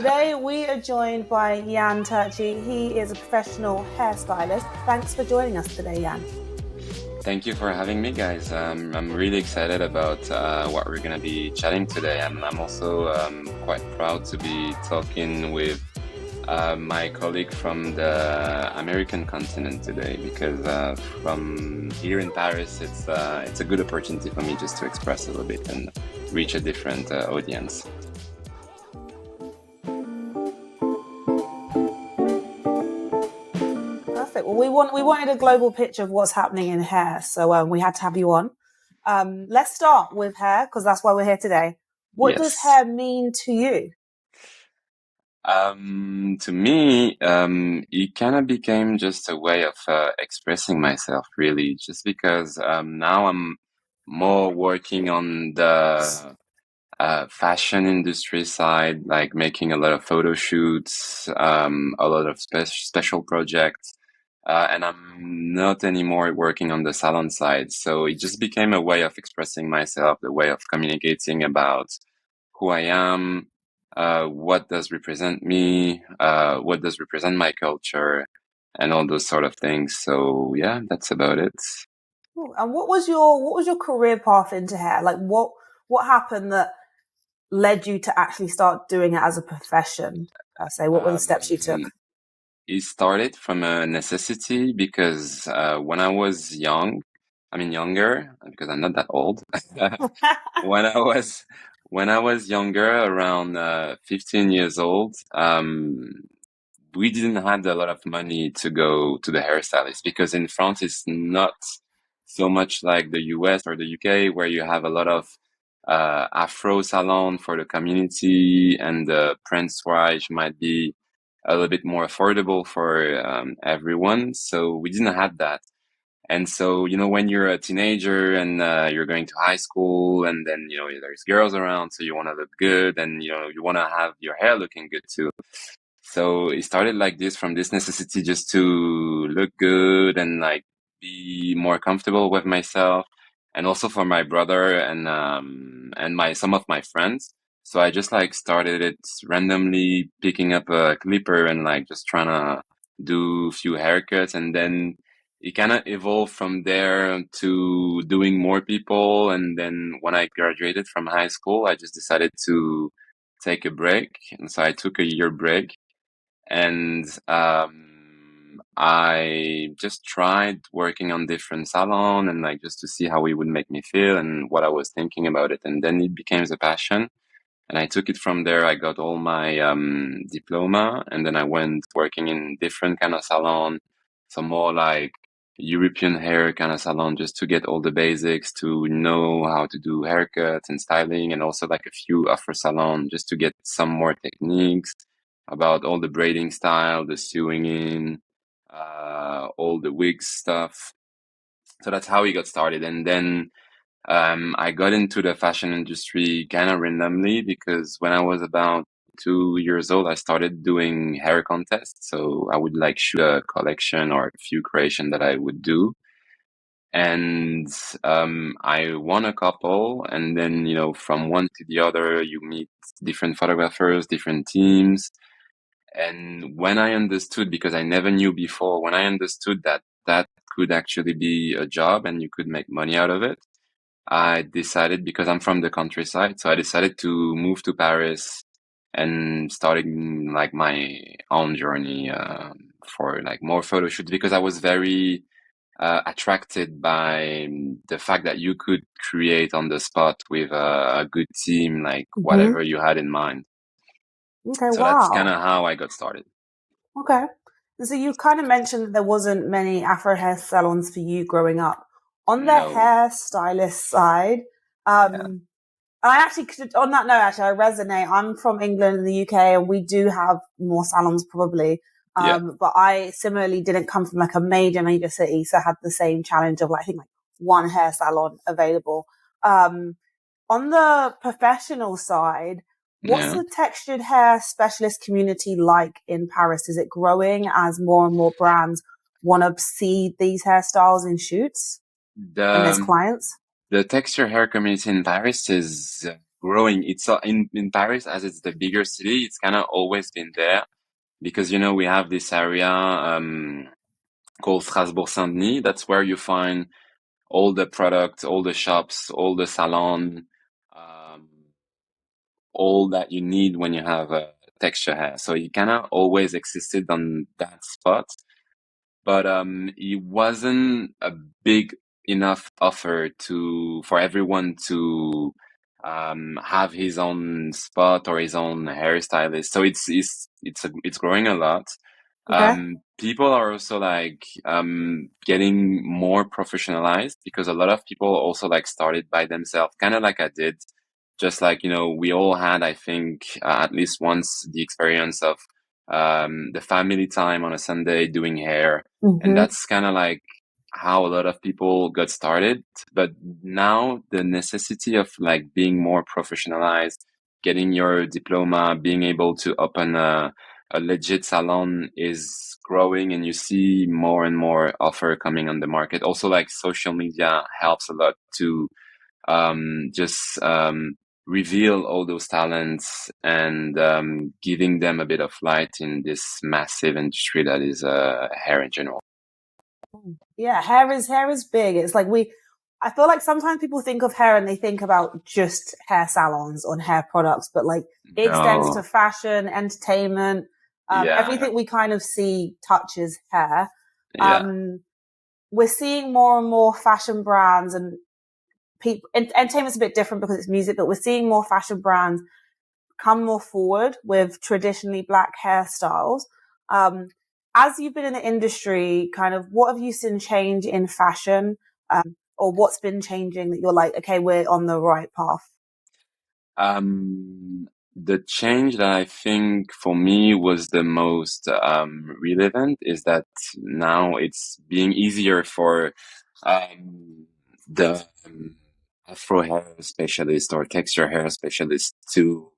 Today we are joined by Yann Turchi. He is a professional hairstylist. Thanks for joining us today, Yann. Thank you for having me, guys. I'm really excited about what we're going to be chatting today. I'm also quite proud to be talking with my colleague from the American continent today, because from here in Paris, it's a good opportunity for me just to express a little bit and reach a different audience. Perfect. Well, we wanted a global picture of what's happening in hair, so we had to have you on. Let's start with hair because that's why we're here today. What does hair mean to you? To me, it kind of became just a way of expressing myself, really, just because now I'm more working on the fashion industry side, like making a lot of photo shoots, a lot of special projects, and I'm not anymore working on the salon side. So it just became a way of expressing myself, a way of communicating about who I am, what does represent me, what does represent my culture, and all those sort of things. So yeah, that's about it. Cool. And what was your career path into hair? Like what happened that led you to actually start doing it as a profession? I say, what were the steps you took? It started from a necessity because when I was younger, because I'm not that old. when I was when I was younger, around 15 years old, we didn't have a lot of money to go to the hairstylist because in France it's not so much like the US or the UK where you have a lot of Afro salon for the community, and the Prince Wise might be a little bit more affordable for everyone. So we didn't have that. And so, when you're a teenager and you're going to high school, and then, there's girls around, so you want to look good, and, you want to have your hair looking good too. So it started like this, from this necessity just to look good and like be more comfortable with myself, and also for my brother and some of my friends. So I just like started it randomly, picking up a clipper and like just trying to do a few haircuts, and then it kind of evolved from there to doing more people. And then when I graduated from high school, I just decided to take a break, and so I took a year break, and I just tried working on different salon and like just to see how it would make me feel and what I was thinking about it. And then it became a passion, and I took it from there. I got all my diploma, and then I went working in different kind of salon, some more like European hair kind of salon, just to get all the basics, to know how to do haircuts and styling, and also like a few Afro salon just to get some more techniques about all the braiding style, the sewing in, all the wig stuff. So that's how we got started. And then I got into the fashion industry kind of randomly because when I was about 2 years old, I started doing hair contests. So I would like shoot a collection or a few creation that I would do. And I won a couple, and then, from one to the other, you meet different photographers, different teams. And when I understood, because I never knew before, when I understood that that could actually be a job and you could make money out of it, I decided, because I'm from the countryside, so I decided to move to Paris and starting like my own journey for like more photo shoots, because I was very attracted by the fact that you could create on the spot with a good team, like whatever you had in mind. Okay, So that's kind wow. of how I got started. Okay. So you kind of mentioned that there wasn't many Afro hair salons for you growing up. On the No. hairstylist side, Yeah. I actually on that note, actually, I resonate. I'm from England and the UK, and we do have more salons probably. Yeah. But I similarly didn't come from like a major city, so I had the same challenge of like, I think like one hair salon available. On the professional side, what's Yeah. the textured hair specialist community like in Paris? Is it growing as more and more brands want to see these hairstyles in shoots and as The clients? the texture hair community in Paris is growing. It's in Paris, as it's the bigger city, it's kind of always been there because, you know, we have this area, called Strasbourg-Saint-Denis. That's where you find all the products, all the shops, all the salon, um, all that you need when you have a texture hair. So it kind of always existed on that spot, but it wasn't a big enough offer to for everyone to have his own spot or his own hairstylist. So it's growing a lot. Okay. People are also like getting more professionalized because a lot of people also like started by themselves, kind of like I did. Just like, you know, we all had, I think, at least once the experience of the family time on a Sunday doing hair. And Mm-hmm. that's kind of like how a lot of people got started. But now the necessity of like being more professionalized, getting your diploma, being able to open a legit salon is growing, and you see more and more offer coming on the market. Also, like social media helps a lot to just reveal all those talents and giving them a bit of light in this massive industry that is hair in general. Yeah, hair is big. It's like I feel like sometimes people think of hair and they think about just hair salons or hair products, but like it extends to No, fashion, entertainment, yeah, everything we kind of see touches hair. yeah. We're seeing more and more fashion brands and people, entertainment's a bit different because it's music, but we're seeing more fashion brands come more forward with traditionally black hairstyles. Um, as you've been in the industry, kind of what have you seen change in fashion, or what's been changing that you're like, okay, we're on the right path? The change that I think for me was the most relevant is that now it's being easier for the Afro hair specialist or texture hair specialist to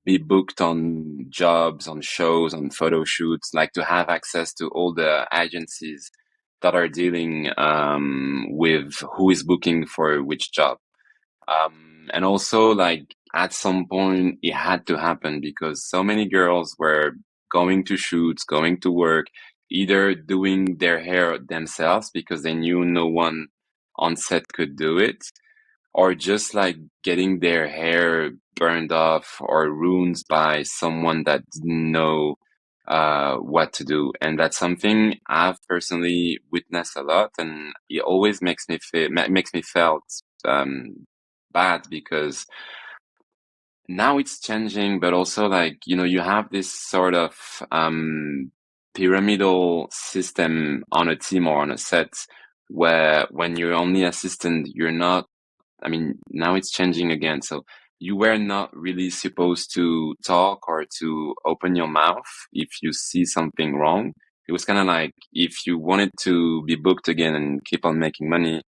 be booked on jobs, on shows, on photo shoots, like to have access to all the agencies that are dealing with who is booking for which job. And also, like, at some point, it had to happen because so many girls were going to shoots, going to work, either doing their hair themselves because they knew no one on set could do it, or just like getting their hair burned off or ruined by someone that didn't know what to do. And that's something I've personally witnessed a lot, and it always makes me felt um, bad because now it's changing, but also like, you know, you have this sort of pyramidal system on a team or on a set where when you're only assistant, you're not, I mean, now it's changing again. So you were not really supposed to talk or to open your mouth if you see something wrong. It was kind of like if you wanted to be booked again and keep on making money,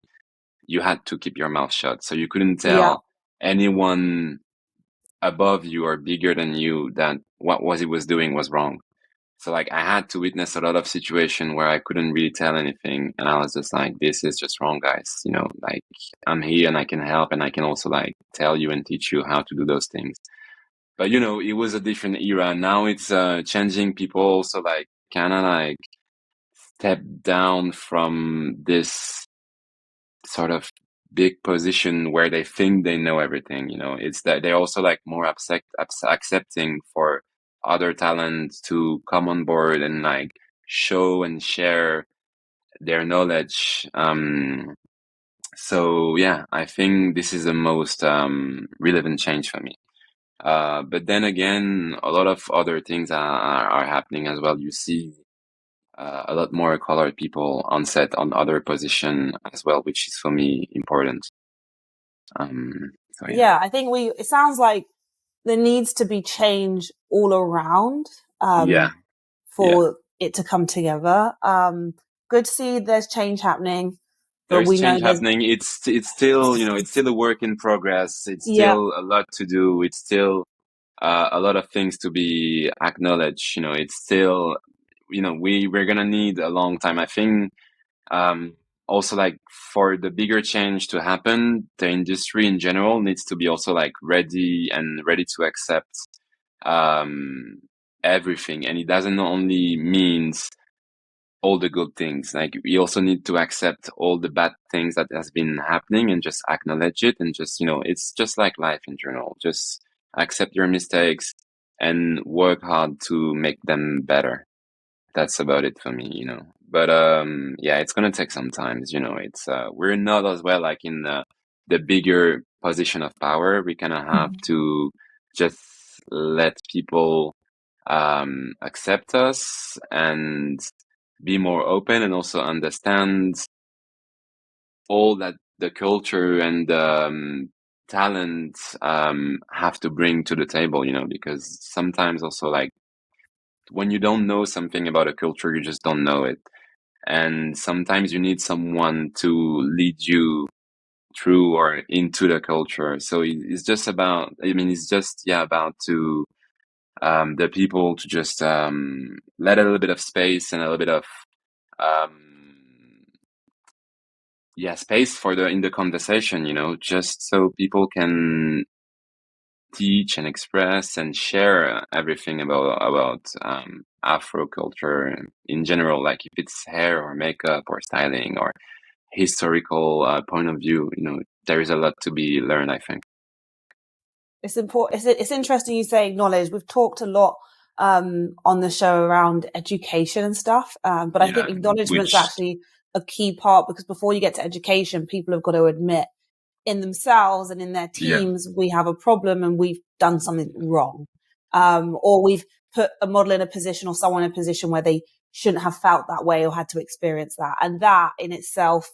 you had to keep your mouth shut. So you couldn't Yeah. tell anyone above you or bigger than you that what was it was doing was wrong. So like I had to witness a lot of situation where I couldn't really tell anything, and I was just like, this is just wrong, guys. You know, like I'm here and I can help and I can also like tell you and teach you how to do those things. But you know, it was a different era. Now it's changing. People also like kind of like step down from this sort of big position where they think they know everything. You know, it's that they're also like more accepting for other talents to come on board and like show and share their knowledge. So yeah, I think this is the most relevant change for me. But then again, a lot of other things are happening as well. You see a lot more colored people on set on other position as well, which is for me important. So yeah. Yeah, I think it sounds like there needs to be change all around, Yeah, yeah. for it to come together. Good to see there's change happening, but There's we know change there's, happening. It's still, you know, it's still a work in progress. It's yeah, still a lot to do. It's still a lot of things to be acknowledged. You know, it's still, you know, we're gonna need a long time. I think also like for the bigger change to happen, the industry in general needs to be also like ready to accept um everything. And it doesn't only means all the good things. Like we also need to accept all the bad things that has been happening and just acknowledge it, and just, it's just like life in general. Just accept your mistakes and work hard to make them better. That's about it for me. But yeah, it's gonna take some time. It's we're not as well like in the bigger position of power. We kind of have to just let people accept us and be more open, and also understand all that the culture and talent have to bring to the table, because sometimes also like when you don't know something about a culture, you just don't know it. And sometimes you need someone to lead you through or into the culture. So it's just about, it's just, yeah, about to the people to just let a little bit of space and a little bit of um, yeah, space for in the conversation, just so people can teach and express and share everything about Afro culture in general, like if it's hair or makeup or styling or historical point of view. There is a lot to be learned, I think. It's important. It's interesting you say acknowledge. We've talked a lot on the show around education and stuff, but I think Yeah, acknowledgement's which actually a key part, because before you get to education, people have got to admit in themselves and in their yeah, teams we have a problem and we've done something wrong, or we've put a model in a position or someone in a position where they shouldn't have felt that way or had to experience that, and that in itself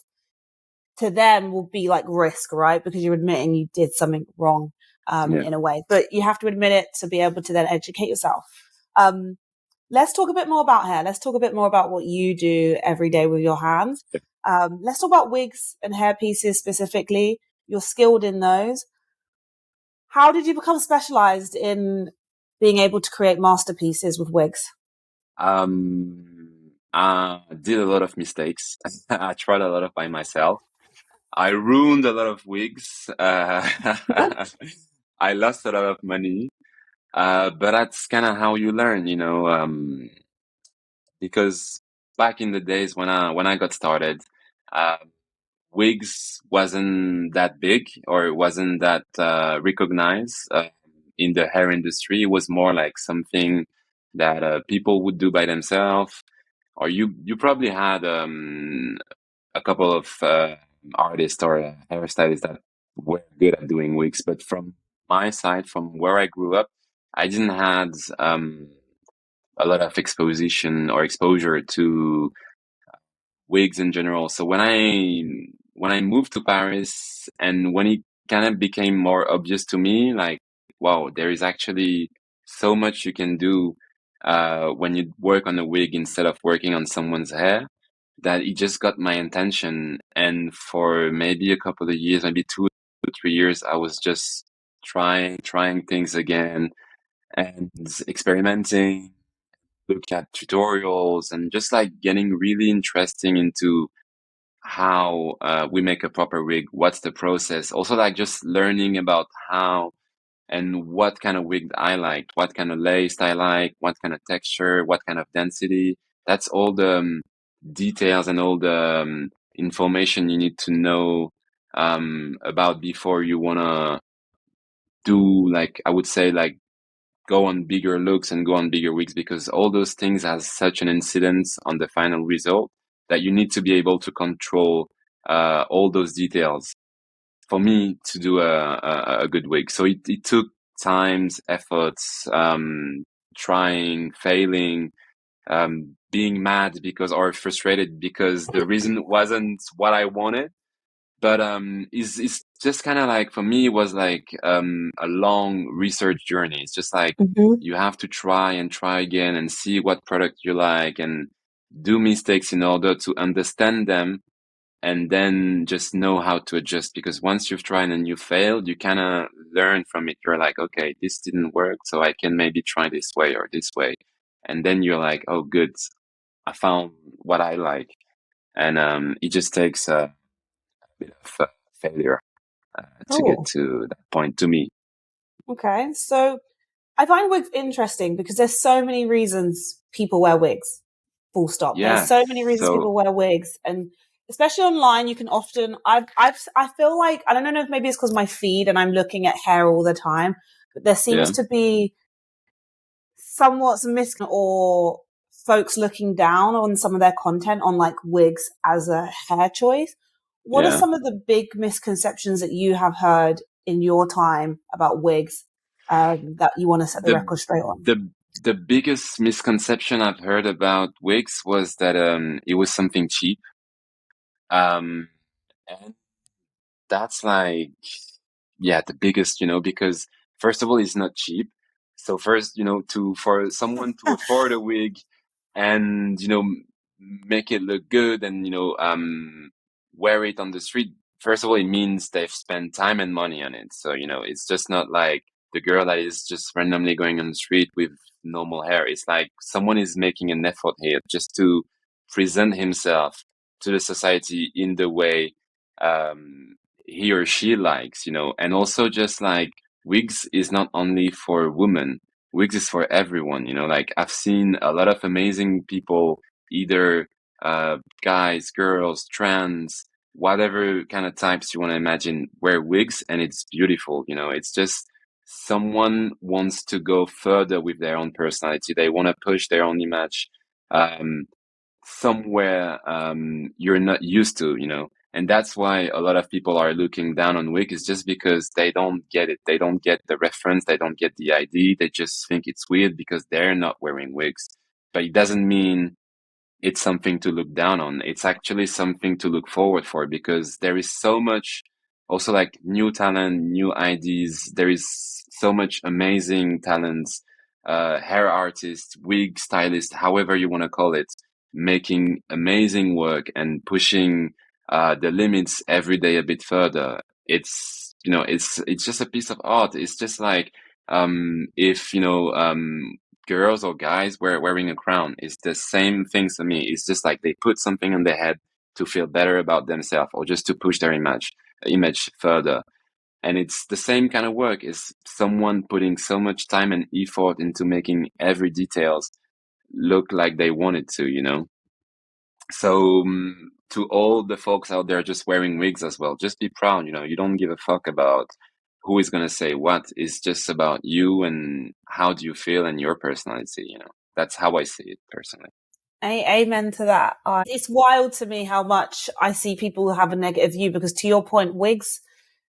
to them will be like risk, right? Because you're admitting you did something wrong, yeah. in a way, but you have to admit it to be able to then educate yourself. Um, let's talk a bit more about hair. Let's talk a bit more about what you do every day with your hands. Let's talk about wigs and hair pieces specifically. You're skilled in those. How did you become specialized in being able to create masterpieces with wigs? I did a lot of mistakes. I tried a lot of by myself. I ruined a lot of wigs. I lost a lot of money. But that's kind of how you learn, because back in the days when I got started, uh, wigs wasn't that big, or it wasn't that recognized in the hair industry. It was more like something that people would do by themselves, or you probably had a couple of artists or hairstylists that were good at doing wigs. But from my side, from where I grew up, I didn't had a lot of exposition or exposure to wigs in general. So when I moved to Paris, and when it kind of became more obvious to me, like, wow, there is actually so much you can do when you work on a wig instead of working on someone's hair, that it just got my attention. And for maybe a couple of years, maybe 2 to 3 years, I was just trying things again and experimenting, look at tutorials, and just like getting really interesting into how we make a proper wig, what's the process. Also, like just learning about how and what kind of wig I like, what kind of lace I like, what kind of texture, what kind of density. That's all the details and all the information you need to know about before you wanna do, like, I would say, like, go on bigger looks and go on bigger wigs, because all those things has such an incidence on the final result that you need to be able to control all those details for me to do a good wig. So it took times, efforts, trying, failing, being mad because, or frustrated because the reason wasn't what I wanted. But is just kind of like, for me, it was like a long research journey. It's just like Mm-hmm. you have to try and try again and see what product you like, and do mistakes in order to understand them, and then just know how to adjust. Because once you've tried and you failed, you kind of learn from it. You're like, okay, this didn't work, so I can maybe try this way or this way. And then you're like, oh, good, I found what I like. and it just takes a bit of failure to get Cool. to that point to me. Okay. So I find wigs interesting because there's so many reasons people wear wigs. Full stop. There's Yeah. so many reasons So people wear wigs, and especially online, you can often. I feel like I don't know if maybe it's because my feed and I'm looking at hair all the time, but there seems yeah, to be somewhat or folks looking down on some of their content on like wigs as a hair choice. What are yeah. some of the big misconceptions that you have heard in your time about wigs that you want to set the The record straight on? the biggest misconception I've heard about wigs was that it was something cheap. And that's like, yeah, the biggest, because first of all, it's not cheap. So first, for someone to afford a wig and, make it look good and, wear it on the street, first of all, it means they've spent time and money on it. So, it's just not like the girl that is just randomly going on the street with normal hair. It's like someone is making an effort here just to present himself to the society in the way, um, he or she likes, and also just like wigs is not only for women, wigs is for everyone, like I've seen a lot of amazing people, either guys, girls, trans, whatever kind of types you want to imagine, wear wigs, and it's beautiful, it's just someone wants to go further with their own personality. They want to push their own image um, somewhere you're not used to, and that's why a lot of people are looking down on wig, is just because they don't get it. They don't get the reference. They don't get the idea. They just think it's weird because they're not wearing wigs. But it doesn't mean it's something to look down on. It's actually something to look forward for, because there is so much also like new talent, new ideas. There is so much amazing talents, hair artists, wig stylists, however you want to call it, making amazing work and pushing the limits every day a bit further. It's just a piece of art. It's just like if girls or guys wearing a crown. It's the same thing to me. It's just like they put something on their head to feel better about themselves or just to push their image further. And it's the same kind of work. Is someone putting so much time and effort into making every details look like they want it to. So to all the folks out there just wearing wigs as well, just be proud. You don't give a fuck about who is going to say what. It's just about you and how do you feel and your personality. That's how I see it personally. Amen to that. It's wild to me how much I see people have a negative view because, to your point, wigs,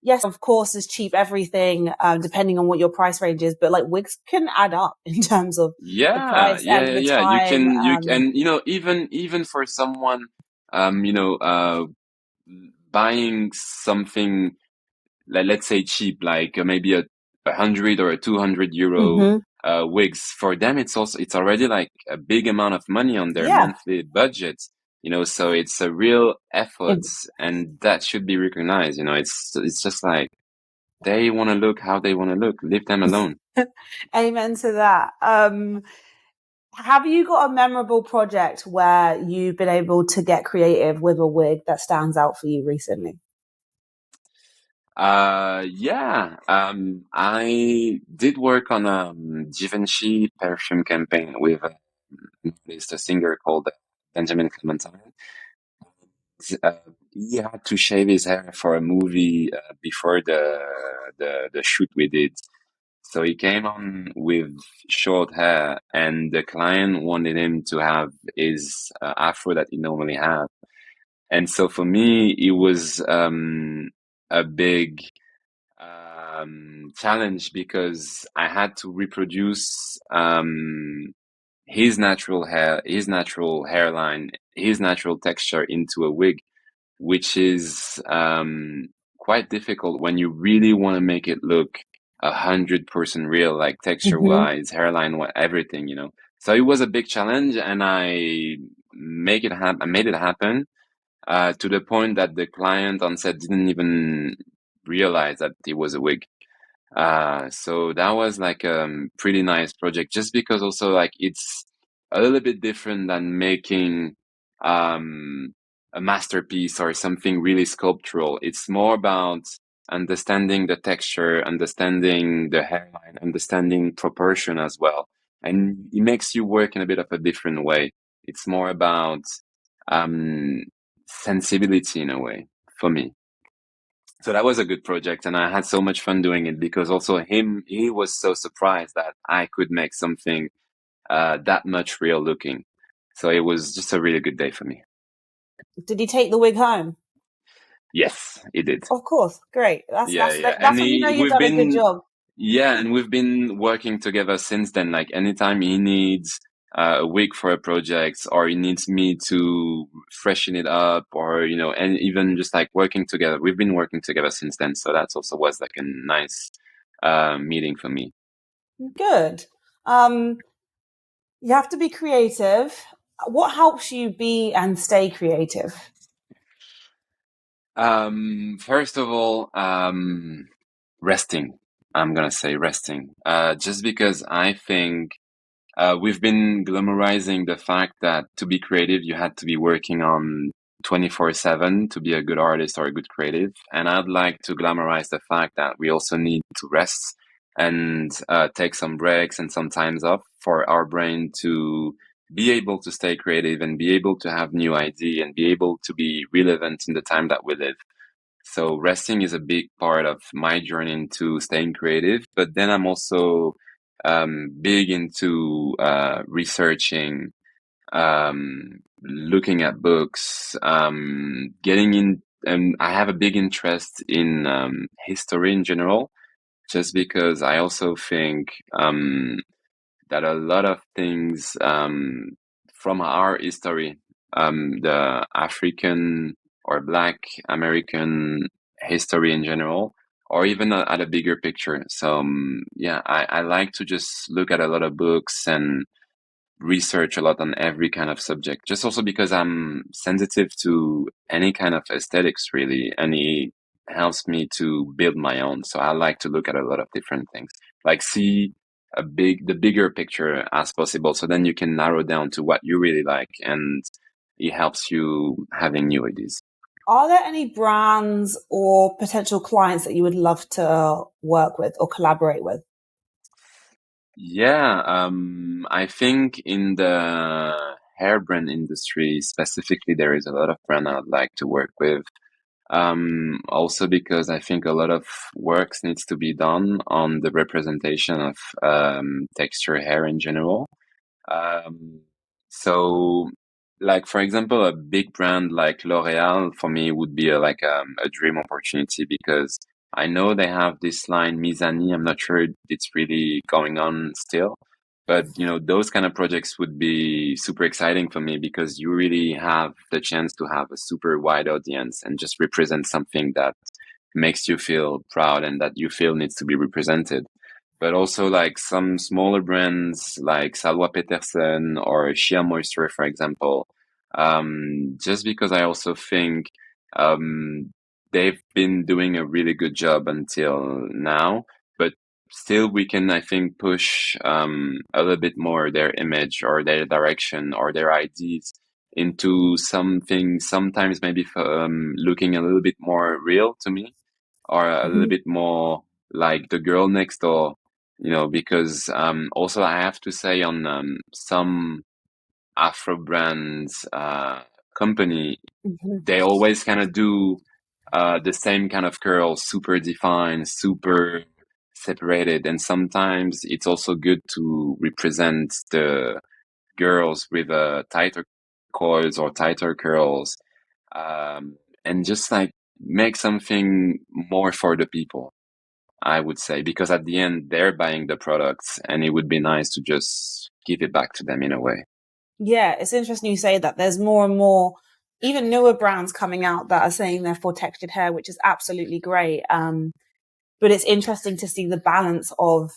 yes, of course, is cheap everything, depending on what your price range is, but like wigs can add up in terms of the Yeah, price yeah, and yeah, the yeah. You time. can, and even for someone, buying something, like let's say cheap, like maybe a 100 or a 200 euro Mhm. wigs. For them, it's already like a big amount of money on their Yeah. monthly budget. So it's a real effort, and that should be recognized. It's just like they want to look how they want to look. Leave them alone. Amen to that. Have you got a memorable project where you've been able to get creative with a wig that stands out for you recently? Yeah. I did work on a Givenchy perfume campaign with a singer called Benjamin Clementine. Uh, he had to shave his hair for a movie before the shoot we did. So he came on with short hair, and the client wanted him to have his afro that he normally has. And so for me, it was a big challenge, because I had to reproduce his natural hair, his natural hairline, his natural texture into a wig, which is quite difficult when you really want to make it look 100% real, like texture Hmm. wise, hairline, everything. So it was a big challenge, and I made it happen to the point that the client on set didn't even realize that it was a wig. So that was like a pretty nice project, just because also like it's a little bit different than making um a masterpiece or something really sculptural. It's more about understanding the texture, understanding the hairline, understanding proportion as well. And it makes you work in a bit of a different way. It's more about um, sensibility in a way for me. So that was a good project, and I had so much fun doing it because also he was so surprised that I could make something that much real looking. So it was just a really good day for me. Did he take the wig home? Yes, he did. Of course, great. Yeah, yeah. That's when you know you've we've done a good been, job. yeah, and we've been working together since then. Like anytime he needs a wig for a project, or he needs me to freshen it up, or and even just like working together, we've been working together since then. So that's also was like a nice meeting for me. Good. You have to be creative. What helps you be and stay creative? First of all, resting. I'm gonna say resting. Just because I think we've been glamorizing the fact that to be creative, you had to be working on 24/7 to be a good artist or a good creative. And I'd like to glamorize the fact that we also need to rest and take some breaks and some times off for our brain to be able to stay creative and be able to have new idea and be able to be relevant in the time that we live. So resting is a big part of my journey into staying creative, but then I'm also big into researching, looking at books, getting in, and I have a big interest in history in general, just because I also think that a lot of things from our history, the African or Black American history in general, or even at a bigger picture. So yeah, I like to just look at a lot of books and research a lot on every kind of subject, just also because I'm sensitive to any kind of aesthetics really, and it helps me to build my own. So I like to look at a lot of different things, like see the bigger picture as possible. So then you can narrow down to what you really like, and it helps you having new ideas. Are there any brands or potential clients that you would love to work with or collaborate with? Yeah, I think in the hair brand industry specifically, there is a lot of brand I'd like to work with. Also because I think a lot of works needs to be done on the representation of texture hair in general. Um, so, like for example, a big brand like L'Oreal for me would be a dream opportunity because I know they have this line Mizani. I'm not sure it's really going on still, but those kind of projects would be super exciting for me because you really have the chance to have a super wide audience and just represent something that makes you feel proud and that you feel needs to be represented. But also like some smaller brands like Salwa Peterson or Shea Moisture, for example, just because I also think um, they've been doing a really good job until now, but still we can, I think, push a little bit more their image or their direction or their ideas into something sometimes maybe looking a little bit more real to me or a little bit more like the girl next door, because also I have to say on some Afro brands company, Mhm. they always kind of do the same kind of curls, super defined, super separated, and sometimes it's also good to represent the girls with tighter coils or tighter curls, and just like make something more for the people. I would say, because at the end they're buying the products and it would be nice to just give it back to them in a way. Yeah, it's interesting you say that. There's more and more, even newer brands coming out that are saying they're for textured hair, which is absolutely great. But it's interesting to see the balance of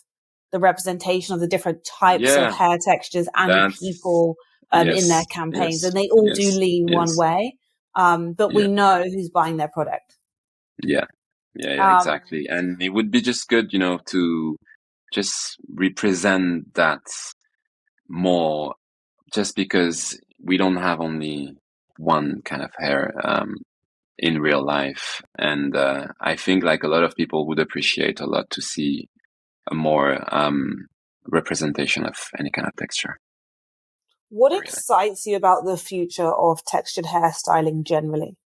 the representation of the different types of Yeah, hair textures and that's people in their yes, campaigns, yes, and they all do yes, lean one yes, way. But we yeah, know who's buying their product. yeah, yeah, Um, exactly. And it would be just good, to just represent that more, just because we don't have only one kind of hair in real life. And I think like a lot of people would appreciate a lot to see a more representation of any kind of texture. What Really. excites you about the future of textured hairstyling generally?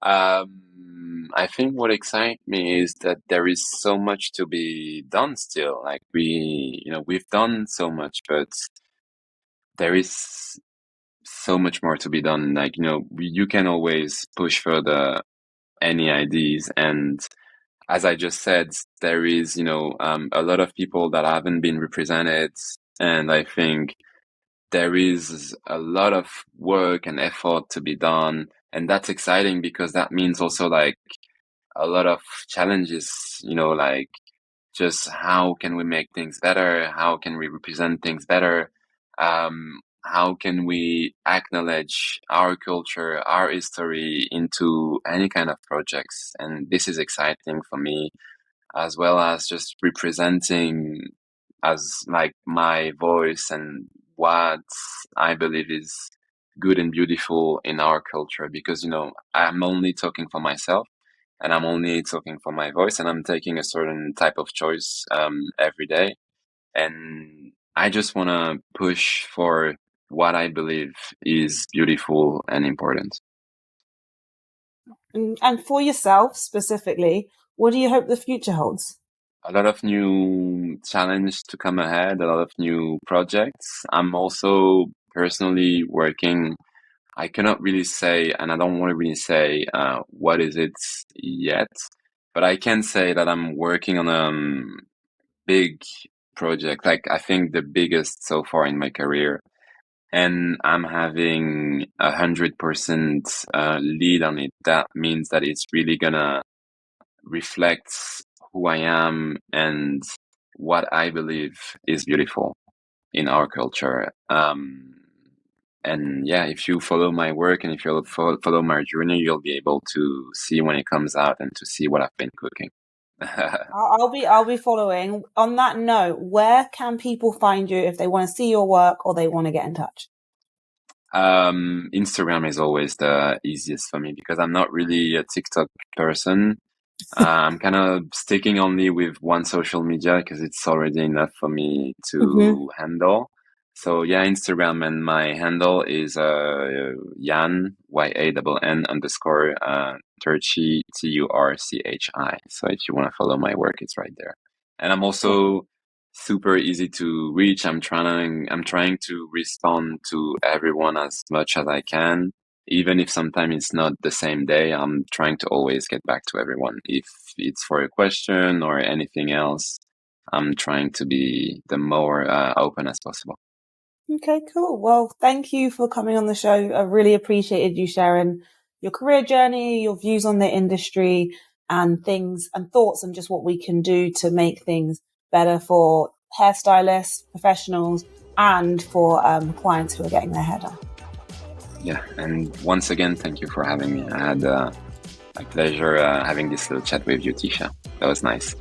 I think what excites me is that there is so much to be done still. Like we've done so much, but there is so much more to be done. Like, you can always push further any ideas. And as I just said, there is, a lot of people that haven't been represented. And I think there is a lot of work and effort to be done. And that's exciting because that means also like a lot of challenges, like just how can we make things better? How can we represent things better? How can we acknowledge our culture, our history into any kind of projects? And this is exciting for me, as well as just representing as like my voice and what I believe is good and beautiful in our culture. Because, I'm only talking for myself and I'm only talking for my voice and I'm taking a certain type of choice every day. And I just want to push for what I believe is beautiful and important. And for yourself specifically, what do you hope the future holds? A lot of new challenge to come ahead, a lot of new projects. I'm also personally working. I cannot really say, and I don't want to really say what is it yet, but I can say that I'm working on a big project, like I think the biggest so far in my career, and I'm having 100% lead on it. That means that it's really gonna reflect who I am and what I believe is beautiful in our culture. And yeah, if you follow my work and if you follow my journey, you'll be able to see when it comes out and to see what I've been cooking. I'll be following. On that note, where can people find you if they want to see your work or they want to get in touch? Instagram is always the easiest for me because I'm not really a TikTok person. I'm kind of sticking only with one social media because it's already enough for me to handle. So yeah, Instagram, and my handle is Yann YANN underscore Turchi TURCHI. So if you want to follow my work, it's right there. And I'm also super easy to reach. I'm trying to respond to everyone as much as I can. Even if sometimes it's not the same day, I'm trying to always get back to everyone. If it's for a question or anything else, I'm trying to be the more open as possible. Okay, cool. Well, thank you for coming on the show. I really appreciated you sharing your career journey, your views on the industry and things and thoughts on just what we can do to make things better for hairstylists, professionals, and for clients who are getting their hair done. Yeah, and once again, thank you for having me. I had a pleasure having this little chat with you, Tisha. That was nice.